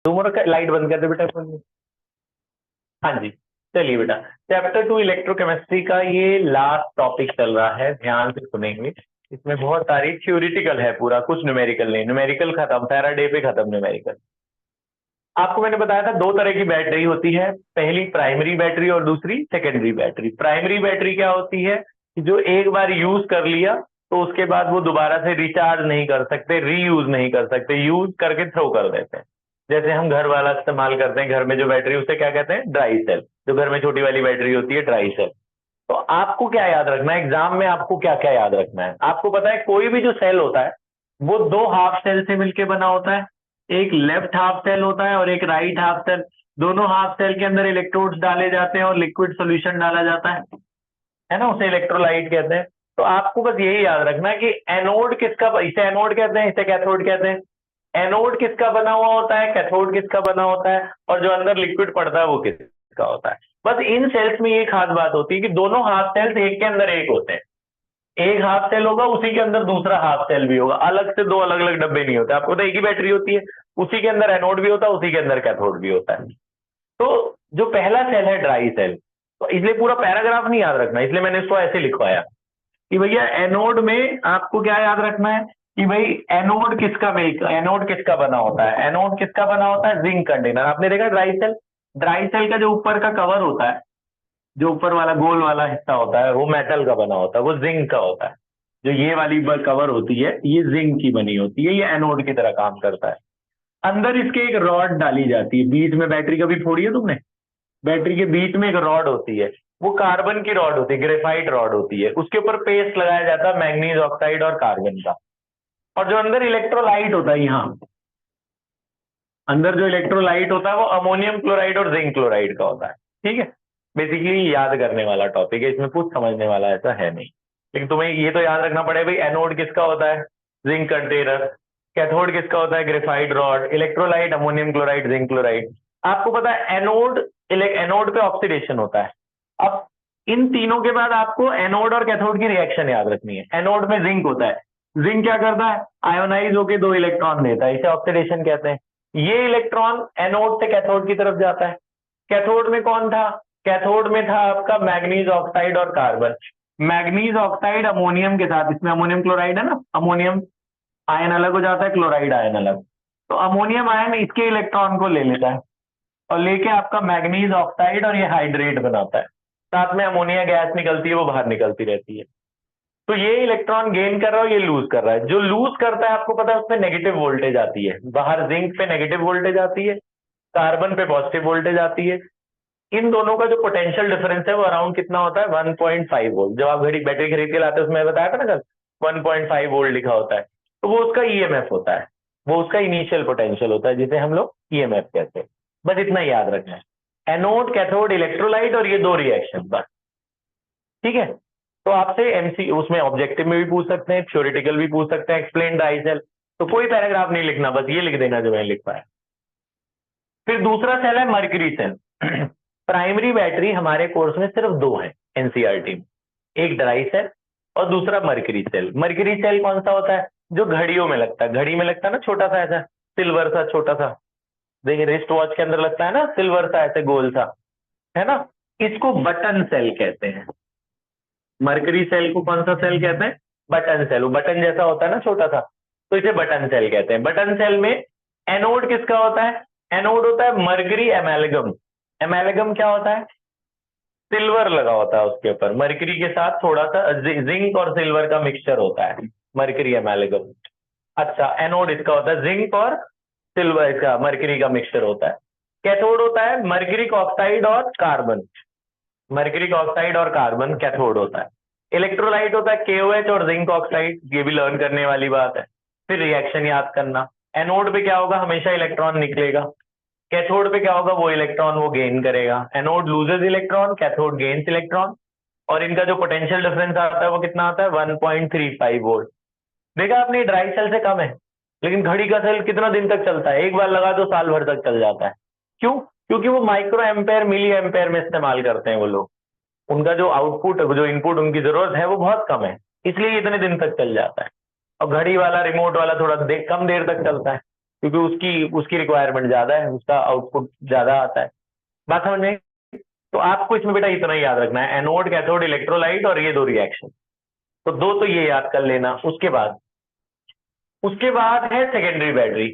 Rumour light बंद कर दे बेटा फोन में। हाँ जी। चलिए बेटा, चैप्टर 2 इलेक्ट्रोकेमिस्ट्री का ये लास्ट टॉपिक चल रहा है, ध्यान से सुनेंगे। इसमें बहुत सारी थ्योरिटिकल है, पूरा कुछ न्यूमेरिकल नहीं। न्यूमेरिकल खत्म, फैराडे पे खत्म न्यूमेरिकल। आपको मैंने बताया था दो तरह की बैटरी होती है, पहली प्राइमरी बैटरी और दूसरी सेकेंडरी बैटरी। प्राइमरी बैटरी क्या होती है कि जो एक बार यूज कर लिया तो उसके बाद वो दोबारा से रिचार्ज नहीं कर सकते, रीयूज नहीं कर सकते, यूज करके थ्रो कर देते हैं। जैसे हम घर वाला इस्तेमाल करते हैं, घर में जो बैटरी उसे क्या कहते हैं, ड्राई सेल। जो घर में छोटी वाली बैटरी होती है, ड्राई सेल। तो आपको क्या याद रखना है एग्जाम में, आपको क्या क्या याद रखना है? आपको पता है कोई भी जो सेल होता है वो दो हाफ सेल से मिलकर बना होता है। एक लेफ्ट हाफ सेल होता है और एक राइट हाफ सेल। दोनों हाफ सेल के अंदर इलेक्ट्रोड्स डाले जाते हैं और लिक्विड सॉल्यूशन डाला जाता है ना, उसे इलेक्ट्रोलाइट कहते हैं। तो आपको बस यही याद रखना है कि एनोड किसका, इसे एनोड कहते हैं, इसे कैथोड कहते हैं। एनोड किसका बना हुआ होता है, कैथोड किसका बना होता है, और जो अंदर लिक्विड पड़ता है वो किसका होता है। बस इन सेल्स में ये खास बात होती है कि दोनों हाफ सेल्स एक के अंदर एक होते हैं। एक हाफ सेल होगा, उसी के अंदर दूसरा हाफ सेल भी होगा, अलग से दो अलग अलग डब्बे नहीं होते। आपको तो एक ही बैटरी होती है, उसी के अंदर एनोड भी होता है, उसी के अंदर कैथोड भी होता है। तो जो पहला सेल है ड्राई सेल, तो इसलिए पूरा पैराग्राफ नहीं याद रखना, इसलिए मैंने इसको ऐसे लिखवाया कि भैया एनोड में आपको क्या याद रखना है कि भाई एनोड किसका मिल्क, एनोड किसका बना होता है, एनोड किसका बना होता है, जिंक कंटेनर। आपने देखा ड्राई सेल, ड्राई सेल का जो ऊपर का कवर होता है, जो ऊपर वाला गोल वाला हिस्सा होता है वो मेटल का बना होता है, वो जिंक का होता है। जो ये वाली कवर होती है ये जिंक की बनी होती है, ये एनोड की तरह काम करता है। अंदर इसके एक रॉड डाली जाती है, बीच में बैटरी कभी फोड़ी है तुमने? बैटरी के बीच में एक रॉड होती है, वो कार्बन की रॉड होती है, ग्रेफाइट रॉड होती है। उसके ऊपर पेस्ट लगाया जाता है मैग्नीज ऑक्साइड और कार्बन का। और जो अंदर इलेक्ट्रोलाइट होता है, यहाँ अंदर जो इलेक्ट्रोलाइट होता है वो अमोनियम क्लोराइड और जिंक क्लोराइड का होता है। ठीक है, बेसिकली याद करने वाला टॉपिक है, इसमें कुछ समझने वाला ऐसा है नहीं। लेकिन तुम्हें ये तो याद रखना पड़ेगा भाई, एनोड किसका होता है, जिंक कंटेनर। कैथोड किसका होता है, graphite rod. Electrolyte ammonium chloride, zinc chloride. आपको पता है एनोड, एनोड पे ऑक्सीडेशन होता है। अब इन तीनों के बाद आपको एनोड और कैथोड की रिएक्शन याद रखनी है। एनोड में जिंक होता है, जिंक क्या करता है, आयोनाइज होकर दो इलेक्ट्रॉन देता है, इसे ऑक्सीडेशन कहते हैं। ये इलेक्ट्रॉन एनोड से कैथोड की तरफ जाता है। कैथोड में कौन था, कैथोड में था आपका मैग्नीज ऑक्साइड और कार्बन। मैग्नीज ऑक्साइड अमोनियम के साथ, इसमें अमोनियम क्लोराइड है ना, अमोनियम आयन अलग हो जाता है, क्लोराइड आयन अलग। तो अमोनियम आयन इसके इलेक्ट्रॉन को ले लेता है और लेके आपका मैग्नीज ऑक्साइड और ये हाइड्रेट बनाता है। साथ में अमोनिया गैस निकलती है, वो बाहर निकलती रहती है। तो ये इलेक्ट्रॉन गेन कर रहा है, ये लूज कर रहा है। जो लूज करता है आपको पता है उसमें नेगेटिव वोल्टेज आती है, बाहर जिंक पे नेगेटिव वोल्टेज आती है, कार्बन पे पॉजिटिव वोल्टेज आती है। इन दोनों का जो पोटेंशियल डिफरेंस है वो अराउंड कितना होता है, 1.5 वोल्ट। जब आप घड़ी बैटरी खरीद के लाते हैं उसमें बताया था ना कल, 1.5 वोल्ट लिखा होता है। तो वो उसका ईएमएफ होता है, वो उसका इनिशियल पोटेंशियल होता है, जिसे हम लोग ईएमएफ कहते हैं। बस इतना याद रखना है, एनोड कैथोड इलेक्ट्रोलाइट और ये दो रिएक्शन, बस। ठीक है। तो आपसे एमसी उसमें ऑब्जेक्टिव में भी पूछ सकते हैं, थ्योरेटिकल भी पूछ सकते हैं, एक्सप्लेन द सेल। तो कोई पैराग्राफ नहीं लिखना, बस ये लिख देना जो मैंने लिख पाया। फिर दूसरा सेल है मर्क्यूरी सेल। प्राइमरी बैटरी हमारे कोर्स में सिर्फ दो है एनसीईआरटी में, एक ड्राई सेल और दूसरा मर्क्यूरी सेल। मर्क्यूरी सेल कौन सा होता है, जो घड़ियों में लगता है, घड़ी में लगता है ना छोटा सा ऐसा, सिल्वर सा छोटा सा, देखिए रिस्ट वॉच के अंदर लगता है ना सिल्वर सा ऐसे गोल सा, है ना। इसको बटन सेल कहते हैं। मर्करी सेल को कौन सा सेल कहते हैं, बटन सेल। वो बटन जैसा होता है ना छोटा सा, तो इसे बटन सेल कहते हैं। बटन सेल में एनोड किसका होता है, एनोड होता है मर्करी एमेलगम। एमेलगम क्या होता है, सिल्वर लगा होता है उसके ऊपर, मर्करी के साथ थोड़ा सा जिंक और सिल्वर का मिक्सचर होता है, मर्करी एमेलगम। अच्छा, एनोड इसका होता है जिंक और सिल्वर, इसका मर्करी का मिक्सचर होता है। कैथोड होता है मर्करिक ऑक्साइड और कार्बन, मर्करिक ऑक्साइड और कार्बन कैथोड होता है। इलेक्ट्रोलाइट होता है KOH और जिंक ऑक्साइड, ये भी लर्न करने वाली बात है। फिर रिएक्शन याद करना, एनोड पे क्या होगा, हमेशा इलेक्ट्रॉन निकलेगा। कैथोड पे क्या होगा, वो इलेक्ट्रॉन वो गेन करेगा। Anode loses electron, cathode gains electron. और इनका जो पोटेंशियल डिफरेंस आता है वो कितना आता है, 1.35 वोल्ट। देखा आपने, ड्राई सेल से कम है। लेकिन घड़ी का सेल कितना दिन तक चलता है, एक बार लगा दो साल भर तक चल जाता है। क्यों, क्योंकि वो माइक्रो एम्पेयर मिली एम्पेयर में इस्तेमाल करते हैं वो लोग। उनका जो आउटपुट, जो इनपुट उनकी जरूरत है वो बहुत कम है, इसलिए इतने दिन तक चल जाता है। और घड़ी वाला, रिमोट वाला थोड़ा कम देर तक चलता है। क्योंकि उसकी उसकी रिक्वायरमेंट ज्यादा है, उसका आउटपुट ज्यादा आता है। बात समझ में? तो आपको इसमें बेटा इतना ही याद रखना है, एनोड, कैथोड, इलेक्ट्रोलाइट और ये दो रिएक्शन। तो दो तो ये याद कर लेना। उसके बाद है सेकेंडरी बैटरी।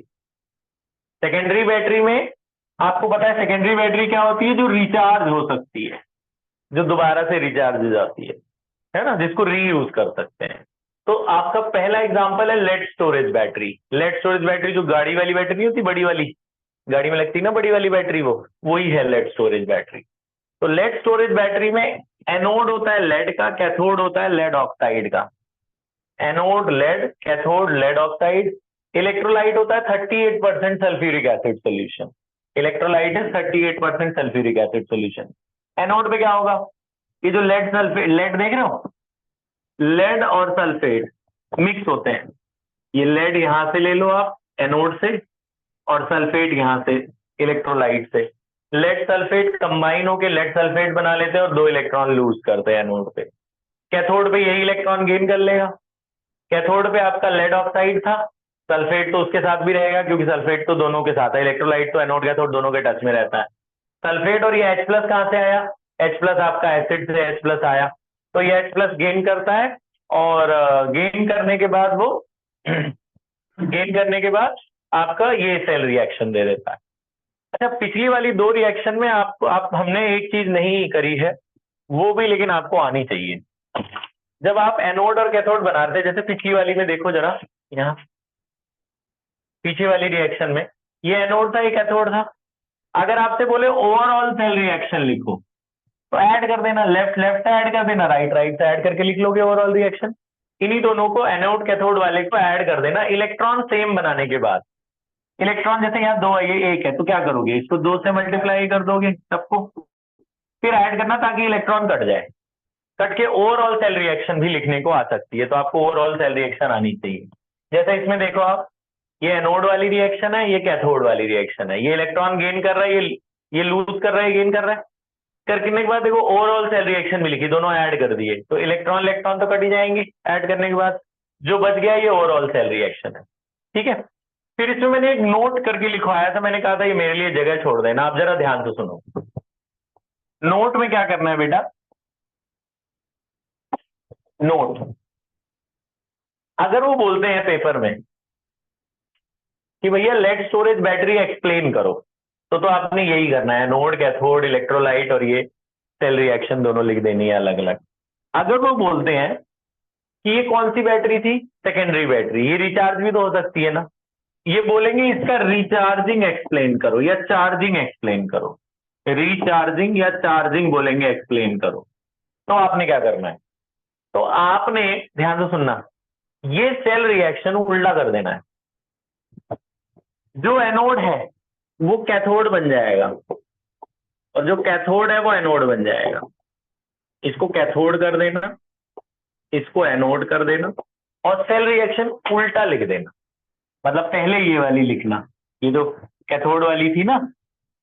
सेकेंडरी बैटरी में आपको पता है सेकेंडरी बैटरी क्या होती है? जो रिचार्ज हो सकती है, जो दोबारा से रिचार्ज हो जाती है ना, जिसको रीयूज कर सकते हैं। तो आपका पहला एग्जांपल है lead storage battery. Lead storage battery जो गाड़ी वाली बैटरी नहीं होती, बड़ी वाली, गाड़ी में लगती है ना बड़ी वाली बैटरी, वो वही है लेड स्टोरेज बैटरी। तो लेड स्टोरेज बैटरी में एनोड होता है लेड का, कैथोड होता है लेड ऑक्साइड का। Anode lead, cathode lead oxide. Electrolyte होता है 38% सल्फ्यूरिक एसिड सोल्यूशन। इलेक्ट्रोलाइट है 38% सल्फ्यूरिक एसिड सोल्यूशन। एनोड पे क्या होगा? ये जो लेड सल्फेट, लेड देख रहे हो, लेड और सल्फेट मिक्स होते हैं। ये लेड यहां से ले लो आप एनोड से, और सल्फेट यहां से इलेक्ट्रोलाइट से। लेड सल्फेट कंबाइन होकर लेड सल्फेट बना लेते हैं और 2 इलेक्ट्रॉन लूज करते हैं एनोड पे। कैथोड पे यही इलेक्ट्रॉन गेन कर लेगा। कैथोड पे आपका लेड ऑक्साइड था, सल्फेट तो उसके साथ भी रहेगा क्योंकि सल्फेट तो दोनों के साथ है, इलेक्ट्रोलाइट तो एनोड कैथोड दोनों के टच में रहता है। सल्फेट और ये H प्लस कहां से आया? H प्लस आपका एसिड से H प्लस आया, तो ये H प्लस गेन करता है और गेन करने के बाद वो गेन करने के बाद आपका ये सेल रिएक्शन दे देता है। अच्छा, पिछली वाली दो रिएक्शन में आप हमने एक चीज नहीं करी है, वो भी लेकिन आपको आनी चाहिए। जब आप एनोड और कैथोड बनाते, जैसे पिछली वाली में देखो जरा, यहाँ पीछे वाली रिएक्शन में ये एनोड था, ये कैथोड था। अगर आपसे बोले ओवरऑल सेल रिएक्शन लिखो, तो ऐड कर देना, लेफ्ट लेफ्ट से ऐड कर देना, राइट राइट से ऐड करके लिख लोगे ओवरऑल रिएक्शन। इन्हीं दोनों को, एनोड कैथोड वाले को ऐड कर देना इलेक्ट्रॉन सेम बनाने के बाद। इलेक्ट्रॉन जैसे यहाँ 2 है, ये 1 है, तो क्या करोगे? इसको 2 से मल्टीप्लाई कर दोगे सबको, फिर ऐड करना ताकि इलेक्ट्रॉन कट जाए। कट के ओवरऑल सेल रिएक्शन भी लिखने को आ सकती है, तो आपको ओवरऑल सेल रिएक्शन आनी चाहिए। जैसे इसमें देखो आप, ये एनोड वाली रिएक्शन है, ये कैथोड वाली रिएक्शन है। ये इलेक्ट्रॉन गेन कर रहा है, ये लूज कर रहा है, गेन कर रहा है। करने के बाद देखो ओवरऑल सेल रिएक्शन भी लिखी, दोनों ऐड कर दिए, तो इलेक्ट्रॉन इलेक्ट्रॉन तो कट ही जाएंगे ऐड करने के बाद। जो बच गया ये ओवरऑल सेल रिएक्शन है। ठीक है, फिर इसमें मैंने एक नोट करके लिखवाया था, मैंने कहा था ये मेरे लिए जगह छोड़ देना, आप जरा ध्यान से सुनो। नोट में क्या करना है बेटा? नोट, अगर वो बोलते हैं पेपर में कि भैया लेड स्टोरेज बैटरी एक्सप्लेन करो, तो आपने यही करना है, नोड, कैथोड, इलेक्ट्रोलाइट और ये सेल रिएक्शन दोनों लिख देनी है अलग अलग। अगर वो बोलते हैं कि ये कौन सी बैटरी थी? सेकेंडरी बैटरी, ये रिचार्ज भी तो हो सकती है ना, ये बोलेंगे इसका रिचार्जिंग एक्सप्लेन करो या चार्जिंग एक्सप्लेन करो। रिचार्जिंग या चार्जिंग बोलेंगे, एक्सप्लेन करो। तो आपने क्या करना है? तो आपने ध्यान से सुनना, ये सेल रिएक्शन उल्टा कर देना है। जो एनोड है वो कैथोड बन जाएगा और जो कैथोड है वो एनोड बन जाएगा। इसको कैथोड कर देना, इसको एनोड कर देना, और सेल रिएक्शन उल्टा लिख देना। मतलब पहले ये वाली लिखना, ये जो कैथोड वाली थी ना,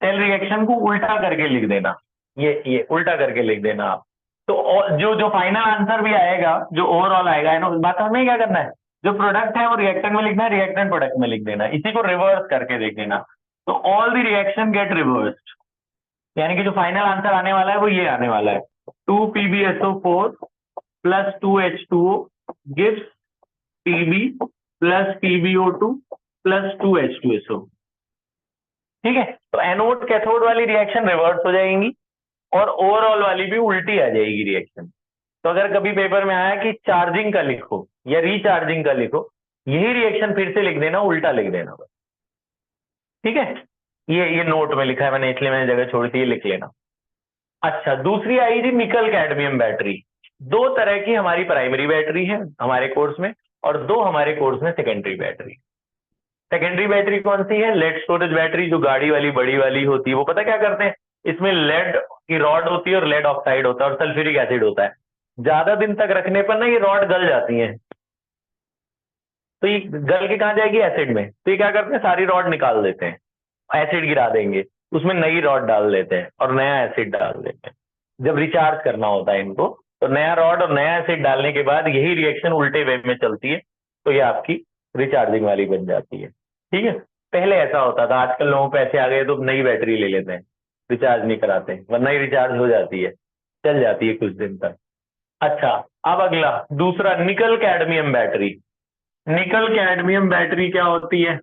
सेल रिएक्शन को उल्टा करके लिख देना, ये उल्टा करके लिख देना आप। तो जो जो फाइनल आंसर भी आएगा, जो ओवरऑल आएगा, बात हमें क्या करना है? जो प्रोडक्ट है वो रिएक्टेंट में लिखना है, रिएक्टेंट प्रोडक्ट में लिख देना, इसी को रिवर्स करके देख देना। तो all the reaction get reversed, यानी कि जो फाइनल आंसर आने वाला है वो ये आने वाला है, 2PbSO4 plus 2H2O gives Pb plus PbO2 plus 2H2SO। ठीक है, तो एनोड कैथोड वाली रिएक्शन रिवर्स हो जाएंगी और ओवरऑल वाली भी उल्टी आ जाएगी रिएक्शन। तो अगर कभी पेपर में आया कि चार्जिंग का लिखो या रिचार्जिंग का लिखो, यही रिएक्शन फिर से लिख देना, उल्टा लिख देना बस। ठीक है, ये नोट में लिखा है मैंने, इसलिए मैंने जगह छोड़ी थी, ये लिख लेना। अच्छा, दूसरी आई थी निकल कैडमियम बैटरी। दो तरह की हमारी प्राइमरी बैटरी है हमारे कोर्स में, और दो हमारे कोर्स में सेकेंडरी बैटरी। सेकेंडरी बैटरी कौन सी है? लेड स्टोरेज बैटरी, जो गाड़ी वाली बड़ी वाली होती है। वो पता क्या करते हैं, इसमें लेड की रॉड होती है और लेड ऑक्साइड होता है और सल्फ्यूरिक एसिड होता है। ज्यादा दिन तक रखने पर ना ये रॉड गल जाती हैं, तो ये गल के कहाँ जाएगी? एसिड में। तो ये क्या करते हैं, सारी रॉड निकाल देते हैं, एसिड गिरा देंगे, उसमें नई रॉड डाल देते हैं और नया एसिड डाल देते हैं। जब रिचार्ज करना होता है इनको, तो नया रॉड और नया एसिड डालने के बाद यही रिएक्शन उल्टे वे में चलती है, तो ये आपकी रिचार्जिंग वाली बन जाती है। ठीक है, पहले ऐसा होता था, आजकल लोगों को पैसे आ गए तो नई बैटरी ले लेते हैं, रिचार्ज नहीं कराते, वरना ही रिचार्ज हो जाती है, चल जाती है कुछ दिन तक। अच्छा, अब अगला दूसरा, निकल कैडमियम बैटरी। निकल कैडमियम बैटरी क्या होती है?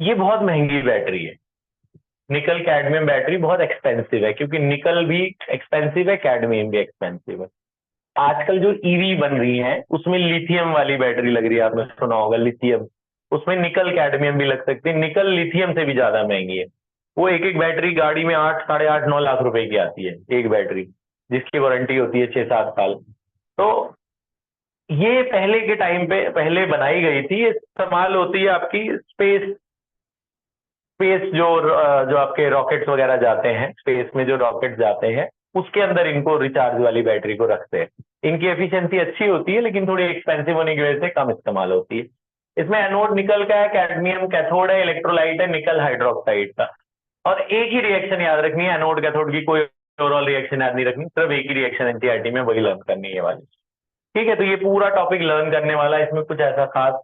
ये बहुत महंगी बैटरी है। निकल कैडमियम बैटरी बहुत एक्सपेंसिव है, क्योंकि निकल भी एक्सपेंसिव है, कैडमियम भी एक्सपेंसिव है। आजकल जो ईवी बन रही है उसमें लिथियम वाली बैटरी लग रही है, आपने सुना होगा लिथियम, उसमें निकल कैडमियम भी लग सकती है। निकल लिथियम से भी ज्यादा महंगी है। वो एक एक बैटरी गाड़ी में 8, साढ़े 8, 9 लाख रुपए की आती है एक बैटरी, जिसकी वारंटी होती है 6-7 साल। तो ये पहले के टाइम पे पहले बनाई गई थी, ये इस्तेमाल होती है आपकी स्पेस, स्पेस जो आपके रॉकेट्स वगैरह जाते हैं, स्पेस में जो रॉकेट जाते हैं उसके अंदर इनको रिचार्ज वाली बैटरी को रखते हैं। इनकी एफिशिएंसी अच्छी होती है, लेकिन थोड़ी एक्सपेंसिव होने की वजह से कम इस्तेमाल होती है। इसमें एनोड निकल का है, कैडमियम कैथोड है, इलेक्ट्रोलाइट है निकल हाइड्रोक्साइड का। और एक ही रिएक्शन याद रखनी है एनोड कैथोड की, कोई ओवरऑल रिएक्शन याद नहीं रखनी, सिर्फ एक ही रिएक्शन एनसीईआरटी में वही लर्न करनी है वाली। ठीक है, तो ये पूरा टॉपिक लर्न करने वाला है, इसमें कुछ ऐसा खास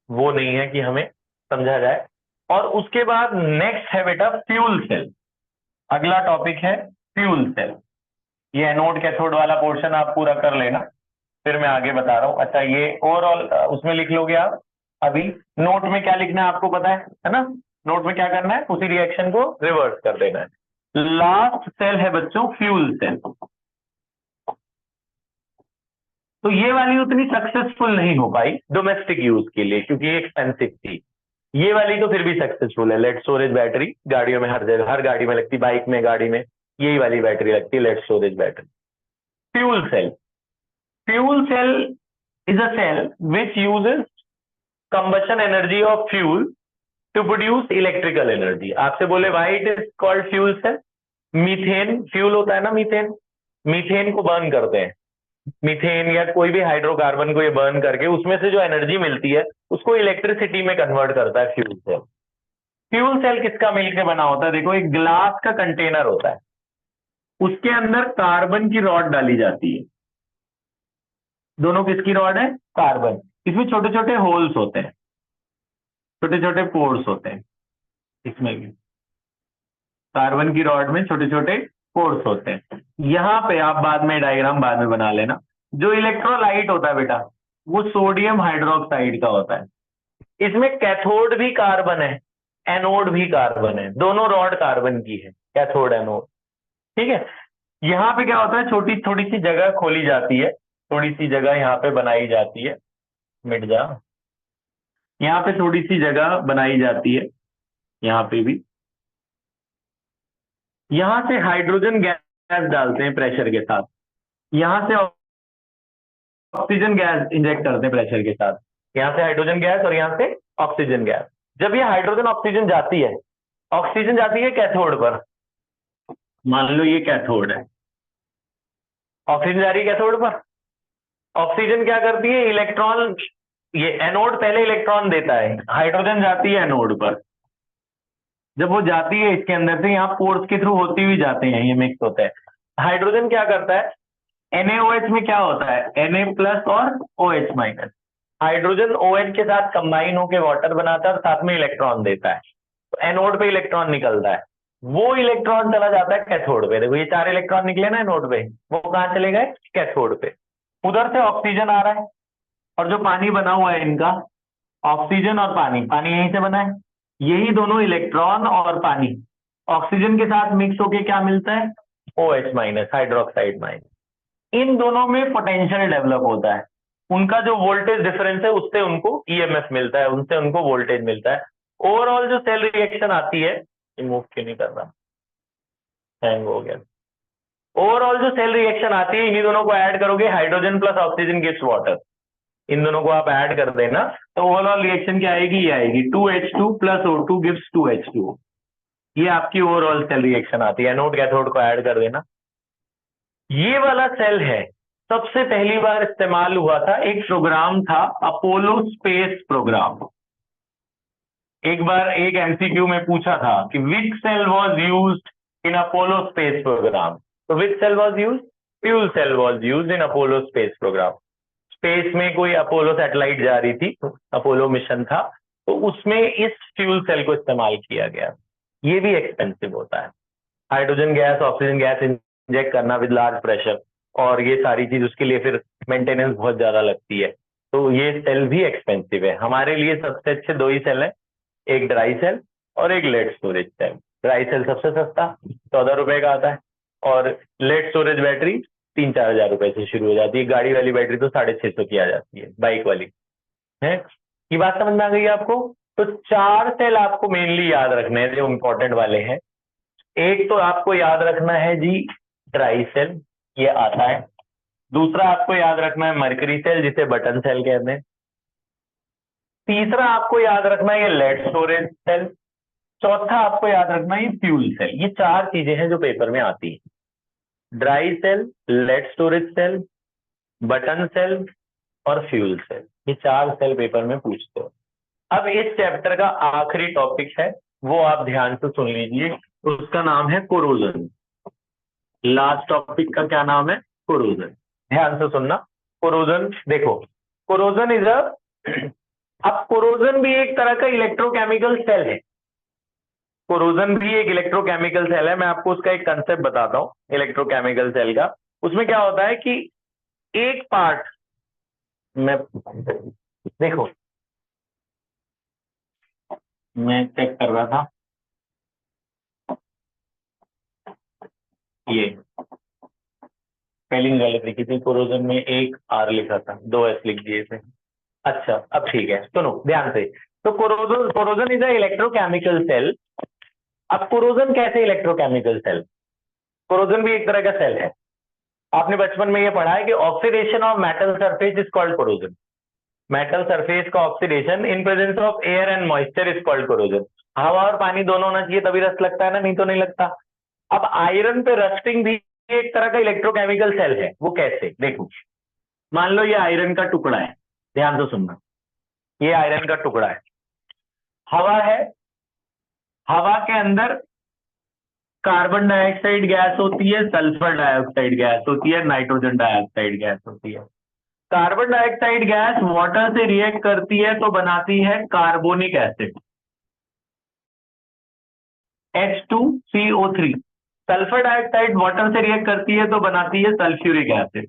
वो नहीं है कि हमें समझा जाए। और उसके बाद नेक्स्ट है बेटा फ्यूल सेल। अगला टॉपिक है फ्यूल सेल। ये एनोड कैथोड वाला पोर्शन आप पूरा कर लेना, फिर मैं आगे बता रहा हूं। अच्छा, ये ओवरऑल उसमें लिख लोगे आप। अभी नोट में क्या लिखना है आपको पता है ना? नोट में क्या करना है, उसी रिएक्शन को रिवर्स कर देना है। लास्ट सेल है बच्चों फ्यूल सेल। तो ये वाली उतनी सक्सेसफुल नहीं हो पाई डोमेस्टिक यूज के लिए, क्योंकि ये एक्सपेंसिव थी। ये वाली तो फिर भी सक्सेसफुल है, लेड स्टोरेज बैटरी गाड़ियों में हर जगह, हर गाड़ी में लगती, बाइक में, गाड़ी में यही वाली बैटरी लगती है, lead storage battery. Fuel cell. Fuel cell is a cell which uses combustion energy of fuel to produce electrical energy. आपसे बोले why it is called fuel cell? Methane fuel होता है ना, मीथेन, मीथेन को burn करते हैं, methane या कोई भी हाइड्रोकार्बन को ये बर्न करके उसमें से जो एनर्जी मिलती है उसको इलेक्ट्रिसिटी में कन्वर्ट करता है फ्यूल सेल। फ्यूल सेल किसका मिलकर बना होता है? देखो, एक ग्लास का कंटेनर होता है, उसके अंदर कार्बन की रॉड डाली जाती है। दोनों किसकी रॉड है? कार्बन। इसमें छोटे छोटे होल्स होते हैं, छोटे छोटे पोर्स होते हैं। इसमें भी कार्बन की रॉड में छोटे छोटे पोर्स होते हैं। यहां पे आप बाद में डायग्राम बाद में बना लेना। जो इलेक्ट्रोलाइट होता है बेटा, वो सोडियम हाइड्रोक्साइड का होता है। इसमें कैथोड भी कार्बन है, एनोड भी कार्बन है, दोनों रॉड कार्बन की है, कैथोड एनोड। ठीक है, यहाँ पे क्या होता है, छोटी थोड़ी सी जगह खोली जाती है, थोड़ी सी जगह यहाँ पे बनाई जाती है, मिट जा, यहाँ पे थोड़ी सी जगह बनाई जाती है, यहाँ पे भी, यहां से हाइड्रोजन गैस डालते हैं प्रेशर के साथ, यहां से ऑक्सीजन गैस इंजेक्ट करते हैं प्रेशर के साथ, यहां से हाइड्रोजन गैस और यहां से ऑक्सीजन गैस। जब ये हाइड्रोजन ऑक्सीजन जाती है, ऑक्सीजन जाती है कैथोड पर, मान लो ये कैथोड है, ऑक्सीजन जा रही है कैथोड पर। ऑक्सीजन क्या करती है, इलेक्ट्रॉन, ये एनोड पहले इलेक्ट्रॉन देता है, हाइड्रोजन जाती है एनोड पर। जब वो जाती है इसके अंदर से, यहाँ पोर्स के थ्रू होती हुई जाते हैं, ये मिक्स होता है। हाइड्रोजन क्या करता है, NaOH में क्या होता है, Na प्लस और OH माइनस। हाइड्रोजन OH के साथ कंबाइन होकर वाटर बनाता है और साथ में इलेक्ट्रॉन देता है, तो एनोड पे इलेक्ट्रॉन निकलता है, वो इलेक्ट्रॉन चला जाता है कैथोड पे। देखो ये 4 इलेक्ट्रॉन निकले ना एनोड पे, वो कहाँ चले गए, कैथोड पे। उधर से ऑक्सीजन आ रहा है, और जो पानी बना हुआ है इनका, ऑक्सीजन और पानी, पानी यहीं से बना है, यही दोनों इलेक्ट्रॉन और पानी ऑक्सीजन के साथ मिक्स होके क्या मिलता है, OH माइनस, हाइड्रोक्साइड माइनस। इन दोनों में पोटेंशियल डेवलप होता है, उनका जो वोल्टेज डिफरेंस है उससे उनको EMF मिलता है, उनसे उनको वोल्टेज मिलता है। ओवरऑल जो सेल रिएक्शन आती है, मूव क्यों नहीं कर रहा, हैंग हो गया। ओवरऑल जो सेल रिएक्शन आती है, इन्हीं दोनों को ऐड करोगे, hydrogen plus oxygen gives water, इन दोनों को आप ऐड कर देना, तो ओवरऑल रिएक्शन क्या आएगी, ये आएगी 2H2 plus O2 gives 2H2। ये आपकी ओवरऑल सेल रिएक्शन आती है, एनोड कैथोड को ऐड कर देना। ये वाला सेल है, सबसे पहली बार इस्तेमाल हुआ था, एक प्रोग्राम था अपोलो स्पेस प्रोग्राम। एक बार एक MCQ में पूछा था कि which cell was used in Apollo space program, तो which cell was used, fuel cell was used in Apollo space program. Space में कोई अपोलो सैटेलाइट जा रही थी, अपोलो मिशन था, तो उसमें इस फ्यूल सेल को इस्तेमाल किया गया। ये भी एक्सपेंसिव होता है, hydrogen gas oxygen gas inject करना विद लार्ज प्रेशर, और ये सारी चीज उसके लिए फिर मेंटेनेंस बहुत ज्यादा लगती है, तो ये सेल भी एक्सपेंसिव है। हमारे लिए सबसे अच्छे दो ही सेल है, एक ड्राई सेल और एक lead storage cell. Dry cell सबसे सस्ता 14 रुपए का आता है, और लेड स्टोरेज बैटरी 3-4 हजार रुपए से शुरू हो जाती है। गाड़ी वाली बैटरी तो 650 की आ जाती है, बाइक वाली है। ये बात समझ में आ गई आपको? तो 4 सेल आपको मेनली याद रखने हैं जो इंपॉर्टेंट वाले हैं। एक तो आपको याद रखना है जी ड्राई सेल, ये आता है। दूसरा आपको याद रखना है मरकरी सेल, जिसे बटन सेल कहते हैं। तीसरा आपको याद रखना है ये लेड स्टोरेज सेल। चौथा आपको याद रखना है ये फ्यूल सेल। ये 4 चीजें हैं जो पेपर में आती है, dry cell, lead storage cell, button cell और फ्यूल सेल। ये 4 सेल पेपर में पूछते हो। अब इस चैप्टर का आखिरी टॉपिक है, वो आप ध्यान से सुन लीजिए, उसका नाम है कोरोजन। लास्ट टॉपिक का क्या नाम है? कोरोजन। ध्यान से सुनना। कोरोजन, देखो कोरोजन इज अ अब कोरोजन भी एक तरह का इलेक्ट्रोकेमिकल सेल है। कोरोजन भी एक इलेक्ट्रोकेमिकल सेल है। मैं आपको उसका एक कंसेप्ट बताता हूं इलेक्ट्रोकेमिकल सेल का। उसमें क्या होता है कि एक पार्ट में, देखो मैं चेक कर रहा था, ये स्पेलिंग गलत लिखी थी, कोरोजन में एक आर लिखा था, 2 एस लिख दिए थे। अच्छा अब ठीक है, सुनो ध्यान से। तो corrosion corrosion is a electrochemical cell. अब कोरोजन कैसे इलेक्ट्रोकेमिकल सेल? कोरोजन भी एक तरह का सेल है। आपने बचपन में ये पढ़ा है कि oxidation of metal surface is called corrosion. Metal surface का oxidation in presence of air and moisture is called corrosion. हवा और पानी दोनों होना चाहिए तभी रस्ट लगता है ना, नहीं तो नहीं लगता। अब आयरन पे रस्टिंग भी एक तरह का इलेक्ट्रोकेमिकल सेल है। वो कैसे? देखो, मान लो ये आयरन का टुकड़ा है, ध्यान से सुनना, ये आयरन का टुकड़ा है, हवा है, हवा के अंदर कार्बन डाइऑक्साइड गैस होती है, सल्फर डाइऑक्साइड गैस होती है, नाइट्रोजन डाइऑक्साइड गैस होती है। कार्बन डाइऑक्साइड गैस वाटर से रिएक्ट करती है तो बनाती है carbonic acid H2CO3। Sulphur dioxide water से रिएक्ट करती है तो बनाती है sulphuric acid.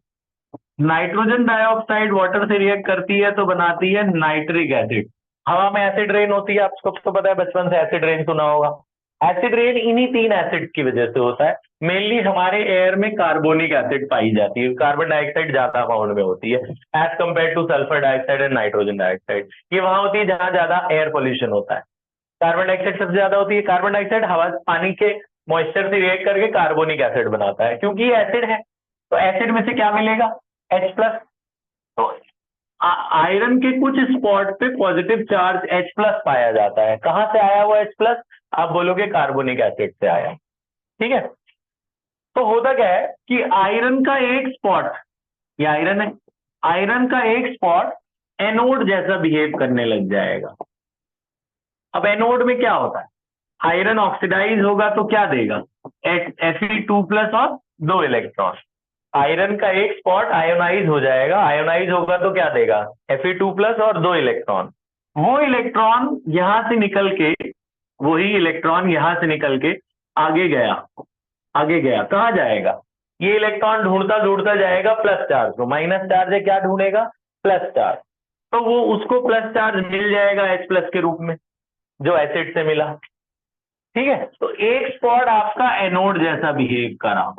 Nitrogen dioxide water से रिएक्ट करती है तो बनाती है नाइट्रिक एसिड। हवा में एसिड रेन होती है, आपको तो पता है, बचपन से एसिड रेन सुना होगा। एसिड रेन इन्हीं 3 एसिड की वजह से होता है। मेनली हमारे एयर में कार्बोनिक एसिड पाई जाती है, कार्बन डाइऑक्साइड ज्यादा अमाउंट में होती है as compare to sulphur dioxide and nitrogen dioxide. ये वहां होती है जहां ज्यादा एयर पोल्यूशन होता है। कार्बन डाइऑक्साइड सबसे ज्यादा होती है। कार्बन डाइऑक्साइड हवा पानी के मॉइस्चर से रिएक्ट करके कार्बोनिक एसिड बनाता है, क्योंकि ये एसिड है। तो एसिड में से क्या मिलेगा? H+। तो आयरन के कुछ स्पॉट पे पॉजिटिव चार्ज H+ पाया जाता है। कहां से आया वो H+? आप बोलोगे कार्बोनिक एसिड से आया। ठीक है। तो होता क्या है कि आयरन का एक स्पॉट, ये आयरन है, आयरन का एक स्पॉट एनोड जैसा बिहेव करने लग जाएगा। अब एनोड में क्या होता है? आयरन ऑक्सीडाइज होगा तो क्या देगा? Fe2+ और 2 इलेक्ट्रॉन। आयरन का एक स्पॉट आयोनाइज हो जाएगा, आयोनाइज होगा तो क्या देगा? Fe2+ और 2 इलेक्ट्रॉन। वो इलेक्ट्रॉन यहां से निकल के, वही इलेक्ट्रॉन यहां से निकल के आगे गया, आगे गया, कहां जाएगा? ये इलेक्ट्रॉन ढूंढता ढूंढता जाएगा प्लस चार्ज को। माइनस चार्ज है, क्या ढूंढेगा? Plus charge. तो वो उसको प्लस चार्ज मिल जाएगा H+ के रूप में, जो एसिड से मिला। ठीक है। तो एक स्पॉट आपका एनोड जैसा बिहेव करा,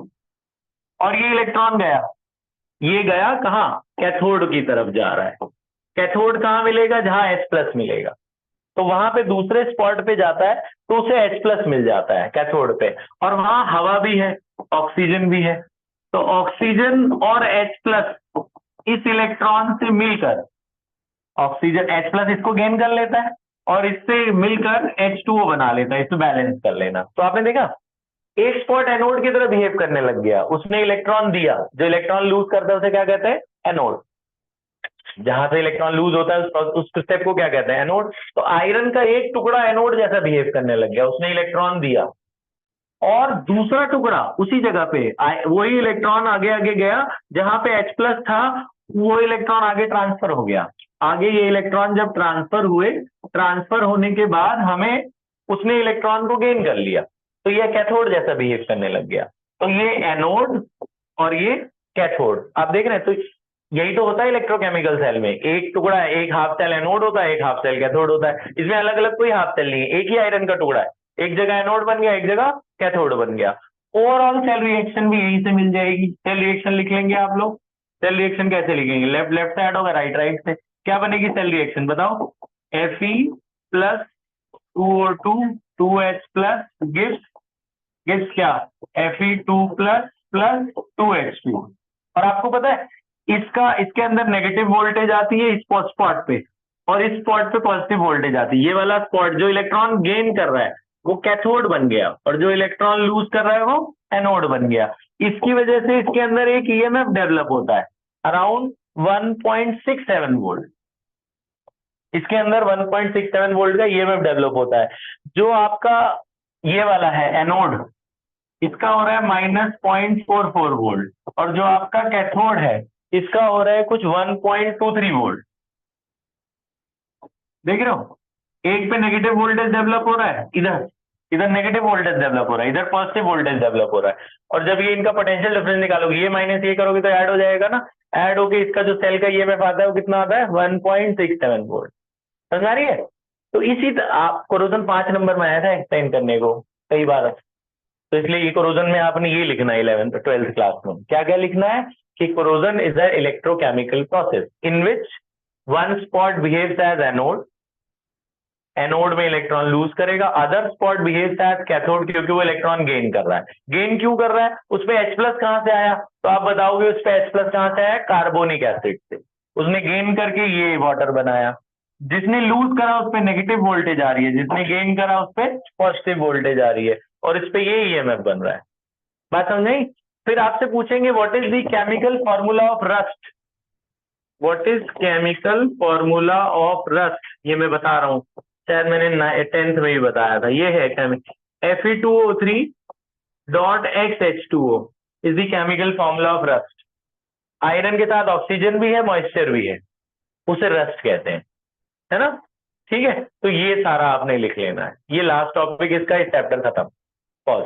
और ये इलेक्ट्रॉन गया, ये गया कहां? कैथोड की तरफ जा रहा है। कैथोड कहां मिलेगा? जहां H+ मिलेगा। तो वहां पे दूसरे स्पॉट पे जाता है तो उसे H+ मिल जाता है कैथोड पे, और वहां हवा भी है, ऑक्सीजन भी है। तो ऑक्सीजन और H+ इस इलेक्ट्रॉन से मिलकर, ऑक्सीजन H+ इसको गेन कर लेता है और इससे मिलकर H2O बना लेता है, इसको बैलेंस कर लेना। तो आपने देखा एक स्पॉट एनोड की तरह बिहेव करने लग गया, उसने इलेक्ट्रॉन दिया, जो इलेक्ट्रॉन लूज करता है उसे क्या कहते हैं? एनोड। जहां से इलेक्ट्रॉन लूज होता है उस स्टेप को क्या कहते हैं? एनोड। तो आयरन का एक टुकड़ा एनोड जैसा बिहेव करने लग गया, उसने इलेक्ट्रॉन दिया, और दूसरा टुकड़ा उसी जगह पे वही इलेक्ट्रॉन आगे आगे गया, जहां पे H+ था वो इलेक्ट्रॉन आगे ट्रांसफर हो गया। आगे ये इलेक्ट्रॉन जब ट्रांसफर हुए, ट्रांसफर होने के बाद हमें उसने इलेक्ट्रॉन को गेन कर लिया, तो ये कैथोड जैसा बिहेव करने लग गया। तो ये एनोड और ये कैथोड आप देख रहे हैं। तो यही तो होता है इलेक्ट्रोकेमिकल सेल में, एक टुकड़ा है, एक हाफ सेल एनोड होता है, एक हाफ सेल कैथोड होता है। इसमें अलग अलग कोई हाफ सेल नहीं है, एक ही आयरन का टुकड़ा है, एक जगह एनोड बन गया, एक जगह कैथोड बन गया। ओवरऑल सेल रिएक्शन भी यहीं से मिल जाएगी। सेल रिएक्शन लिख लेंगे आप लोग। सेल रिएक्शन कैसे लिखेंगे? लेफ्ट लेफ्ट साइड होगा, राइट राइट से। क्या बनेगी सेल रिएक्शन बताओ? Fe plus 2O2 2H plus gives क्या? Fe2 plus plus 2H2। और आपको पता है इसके अंदर नेगेटिव वोल्टेज आती है इस स्पॉट पे, और इस स्पॉट पे पॉजिटिव वोल्टेज आती है। ये वाला स्पॉट जो इलेक्ट्रॉन गेन कर रहा है वो कैथोड बन गया, और जो इलेक्ट्रॉन लूज कर रहा है वो एनोड बन गया। इसकी वजह से इसके अंदर एक ईएमएफ डेवलप होता है अराउंड 1.67 वोल्ट। इसके अंदर 1.67 वोल्ट का ईएमएफ डेवलप होता है। जो आपका ये वाला है एनोड, इसका हो रहा है -0.44 वोल्ट, और जो आपका कैथोड है इसका हो रहा है कुछ 1.23 वोल्ट। देख रहे हो, एक पे नेगेटिव वोल्टेज डेवलप हो रहा है, इधर इधर नेगेटिव वोल्टेज डेवलप हो रहा है, इधर पॉजिटिव वोल्टेज डेवलप हो रहा है। और जब ये इनका पोटेंशियल डिफरेंस निकालोगे, ये माइनस ये करोगे तो ऐड हो जाएगा ना। ऐड होके इसका जो सेल का ईएमएफ आता है वो कितना आता है? 1.67 वोल्ट। समझ आ रही है? तो इसी आप कोरोजन 5 नंबर में आया था एक्सप्लेन करने को कई बार, तो इसलिए ये कोरोजन में आपने ये लिखना है 11th 12th क्लास में। क्या क्या लिखना है कि corrosion is a electrochemical process in which one spot behaves as anode, anode में इलेक्ट्रॉन लूज करेगा, other spot behaves as cathode क्योंकि वो इलेक्ट्रॉन गेन कर रहा है। गेन क्यों कर रहा है? उसमें H प्लस कहां से आया? तो आप बताओगे उस पर H प्लस कहां से आया? कार्बोनिक एसिड से। उसने गेन करके ये वाटर बनाया। जिसने लूज करा उस पर नेगेटिव वोल्टेज आ रही है, जिसने गेन करा उस पर पॉजिटिव वोल्टेज आ रही है, और इस पे ये ईएमएफ बन रहा है। बात समझ आई? फिर आपसे पूछेंगे what is the chemical formula of rust. What is chemical formula of rust? ये मैं बता रहा हूं, शायद मैंने 10th में भी बताया था। ये है Fe2O3 dot XH2O is the chemical formula of rust. Iron के साथ ऑक्सीजन भी है, मॉइस्चर भी है, उसे रस्ट कहते हैं, है ना? ठीक है, तो ये सारा आपने लिख लेना है। ये लास्ट टॉपिक इसका, इस चैप्टर खत्म। पॉज।